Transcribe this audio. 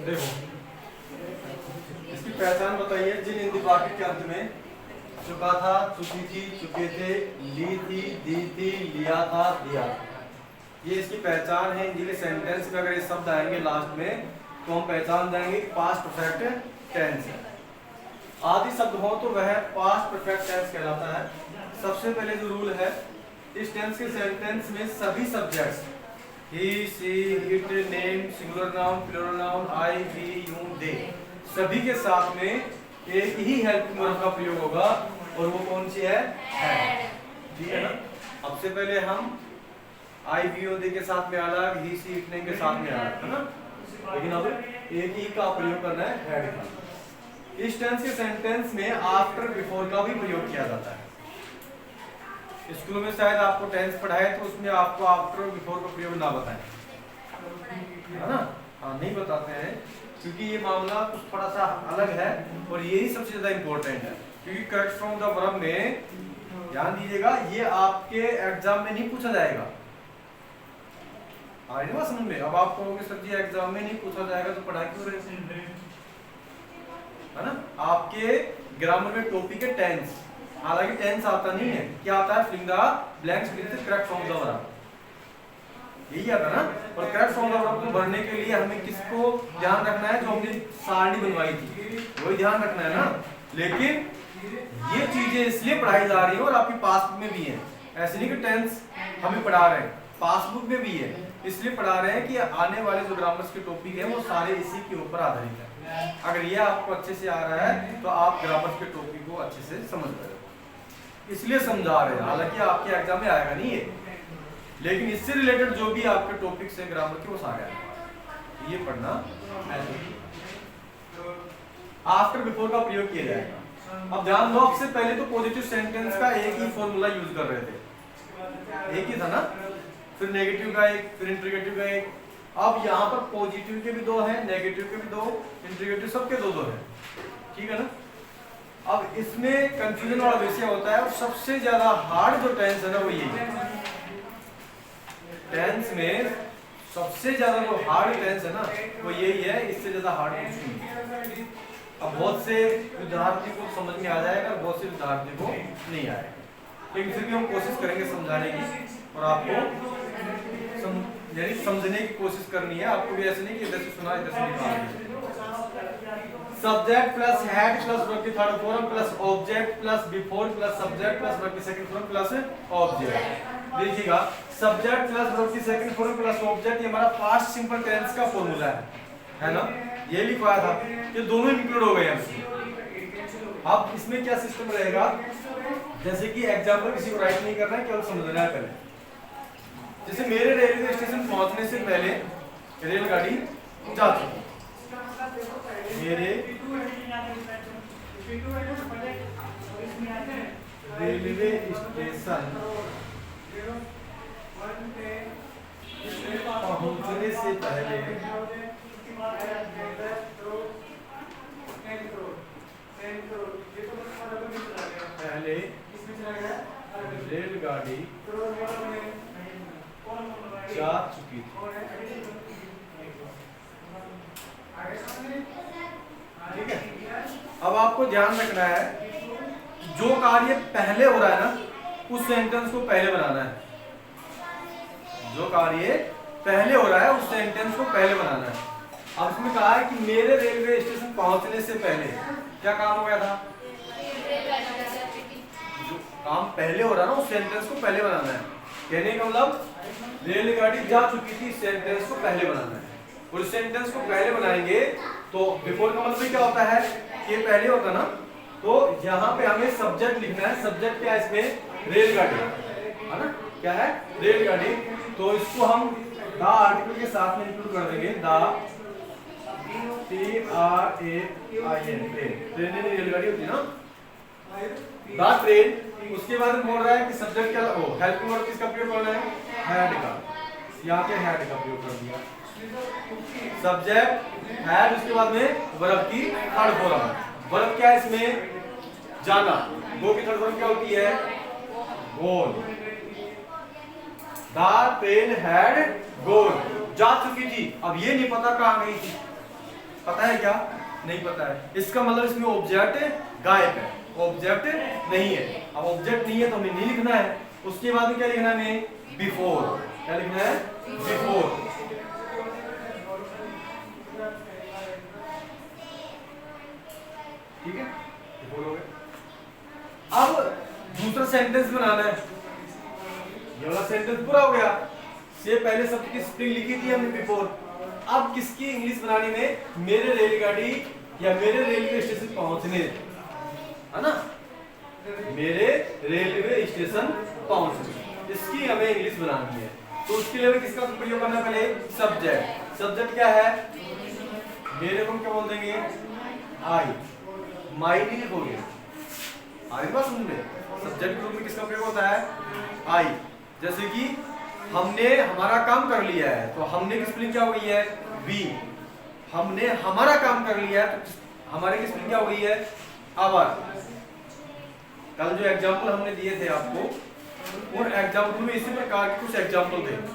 देखो इसकी पहचान बताइए। जिन हिंदी वाक्य के अंत में चुका था, चुकी थी, चुके थे, ली थी, दी थी, लिया था, दिया था, ये इसकी पहचान है। हिंदी के सेंटेंस में अगर ये शब्द आएंगे लास्ट में तो हम पहचान जाएंगे पास्ट परफेक्ट टेंस है। आदि शब्द हो तो वह पास्ट परफेक्ट टेंस कहलाता है। सबसे पहले जो रूल है, इस टेंस के सेंटेंस में सभी subjects he, she, it, name, singular noun, plural noun, I, we, you, they, सभी के साथ में एक ही हेल्पिंग वर्ब का प्रयोग होगा और वो कौन सी है? हैड। ठीक है ना। अब से पहले हम आई, वी, यू, दे के साथ में अलग, ही, सी, इट, नेम के साथ में अलग, है ना। लेकिन अब एक ही का प्रयोग करना है, हैड का। इस टेंस के सेंटेंस में आफ्टर बिफोर का भी प्रयोग किया जाता है। स्कूल में शायद आपको टेंस पढ़ाए तो उसमें आपको आफ्टर और बिफोर का प्रयोग ना बताएं, है ना। हाँ, नहीं बताते हैं क्योंकि ये मामला कुछ थोड़ा सा अलग है और यही सबसे ज्यादा इंपॉर्टेंट है। क्योंकि करेक्ट फ्रॉम द वर्ब में ध्यान दीजिएगा, ये आपके एग्जाम में नहीं पूछा जाएगा। आ रही ना समझ में। अब आप कहोगे सर जी एग्जाम में नहीं पूछा जाएगा तो पढ़ाई क्यों रहे, है ना। आपके ग्रामर में टॉपिक है टेंस, हालांकि टेंस आता नहीं है। क्या आता है? Filling the blanks with correct from the verb, यही आता ना। और करेक्ट फ्रॉम द वर्ब को भरने के लिए हमें किसको ध्यान रखना है? जो हमने सारणी बनवाई थी वही ध्यान रखना है ना। लेकिन ये चीजें इसलिए पढ़ाई जा रही है और आपकी पासबुक में भी है। ऐसे नहीं कि टेंस हमें पढ़ा रहे हैं, पासबुक में भी है। इसलिए पढ़ा रहे हैं कि आने वाले जो ग्रामर्स के टॉपिक है वो सारे इसी के ऊपर आधारित है। अगर ये आपको अच्छे से आ रहा है तो आप ग्रामर्स के टॉपिक को अच्छे से समझ रहे हो, इसलिए समझा रहे हैं। हालांकि आपके एग्जाम में आएगा नहीं है, लेकिन इससे रिलेटेड जो भी आपके टॉपिक्स है ग्रामर के वो सारे आएंगे। ये पढ़ना आफ्टर बिफोर का प्रयोग किया जाएगा। अब ध्यान दो, सबसे पहले तो पॉजिटिव सेंटेंस का एक ही फॉर्मूला यूज कर रहे थे, एक ही था ना। फिर नेगेटिव का एक, फिर इंट्रीगेटिव का एक। अब यहाँ पर पॉजिटिव के भी दो हैं, नेगेटिव के भी दो, इंट्रीगेटिव सबके दो दो हैं। ठीक है ना। अब इसमें कंफ्यूजन वाला विषय होता है और सबसे ज्यादा हार्ड जो टेंस है ना वो यही है। टेंस में सबसे ज्यादा जो हार्ड टेंस है ना वो यही है, इससे ज्यादा हार्ड कुछ नहीं है। अब बहुत से विद्यार्थी को समझ में आ जाएगा, बहुत से विद्यार्थी को नहीं आएगा, लेकिन फिर भी हम कोशिश करेंगे समझाने की और आपको यानी समझने की कोशिश करनी है। आपको भी ऐसे नहीं कि इधर से सुना इधर से निकाल। Subject plus had plus verb की third form plus object plus before plus subject plus verb की सेकंड फॉर्म प्लस ऑब्जेक्ट। देखिएगा, सब्जेक्ट प्लस वर्ब की सेकंड फॉर्म प्लस ऑब्जेक्ट, ये हमारा पास्ट सिंपल टेंस का फॉर्मूला है ना। ये लिखवाया था, ये दोनों इंक्लूड हो गए हैं। अब इसमें क्या सिस्टम रहेगा, जैसे कि एग्जाम्पल किसी को राइट नहीं करना है, केवल समझना है पहले। जैसे मेरे रेलवे स्टेशन पहुंचने से पहले रेलगाड़ी जा चुकी, मेरे रेलवे स्टेशन पहुंचने से पहले रेलगाड़ी जा चुकी थी। ठीक है। अब आपको ध्यान रखना है जो कार्य पहले हो रहा है ना उस सेंटेंस को पहले बनाना है। जो कार्य पहले हो रहा है उस सेंटेंस को पहले बनाना है। अब इसमें कहा है कि मेरे रेलवे स्टेशन पहुंचने से पहले क्या काम हो गया था? जो काम पहले हो रहा है ना उस सेंटेंस को पहले बनाना है। कहने का मतलब रेलगाड़ी जा चुकी थी, सेंटेंस को पहले बनाना है। और सेंटेंस को पहले बनाएंगे तो बिफोर का मतलब क्या होता है कि पहले होता ना, तो यहाँ पे हमें सब्जेक्ट लिखना है। सब्जेक्ट क्या है इसमें? रेलगाड़ी, है ना। क्या है? रेलगाड़ी। तो इसको हम द आर्टिकल के साथ में इंक्लूड कर देंगे। द TRAIN, ट्रेन रेलगाड़ी होती है ना, द ट्रेन। उसके बाद बोल रहा है कि सब्जेक्ट क्या हो, हेल्पिंग वर्ब किसका प्रयोग करना है? हैड का। यहाँ पे हैड का प्रयोग कर दिया। सब्जेक्ट हैड, उसके बाद में वर्ब की थर्ड फॉर्म। वर्ब क्या है इसमें? जाना। गो की थर्ड फॉर्म क्या होती है? गोन। द ट्रेन हैड गोन, जा चुकी थी। अब ये नहीं पता कहाँ गई थी, पता है क्या? नहीं पता है। इसका मतलब इसमें ऑब्जेक्ट गायब है, ऑब्जेक्ट नहीं है। अब ऑब्जेक्ट नहीं है तो हमें नहीं लिखना है। उसके बाद में क्या लिखना है हमें? बिफोर। क्या लिखना है? बिफोर। ठीक है, बिफोर हो गया। अब दूसरा सेंटेंस बनाना है। ये वाला सेंटेंस पूरा हो गया। से पहले शब्द की स्पेलिंग लिखी थी हमने बिफोर। अब किसकी इंग्लिश बनाने में? मेरे रेलगाड़ी या मेरे रेलवे स्टेशन पहुंचने, है ना, मेरे रेलवे स्टेशन पहुंचने, इसकी हमें इंग्लिश बनानी है। तो उसके लिए हमें किसका प्रयोग करना है? पहले सब्जेक्ट। सब्जेक्ट क्या है? मेरे को क्या बोल देंगे? आई। माई नहीं लिखोगे, आई बात सुन ले। सब्जेक्ट के रूप में किसका प्रयोग होता है? आई। जैसे कि हमने हमारा काम कर लिया है, तो हमने की स्पेलिंग क्या हो गई है? वी। हमने हमारा काम कर लिया है तो हमारे की स्पेलिंग क्या हो गई है? आवर। कल जो एग्जाम्पल हमने दिए थे आपको, उन एग्जाम्पल में इसी प्रकार के कुछ एग्जाम्पल थे।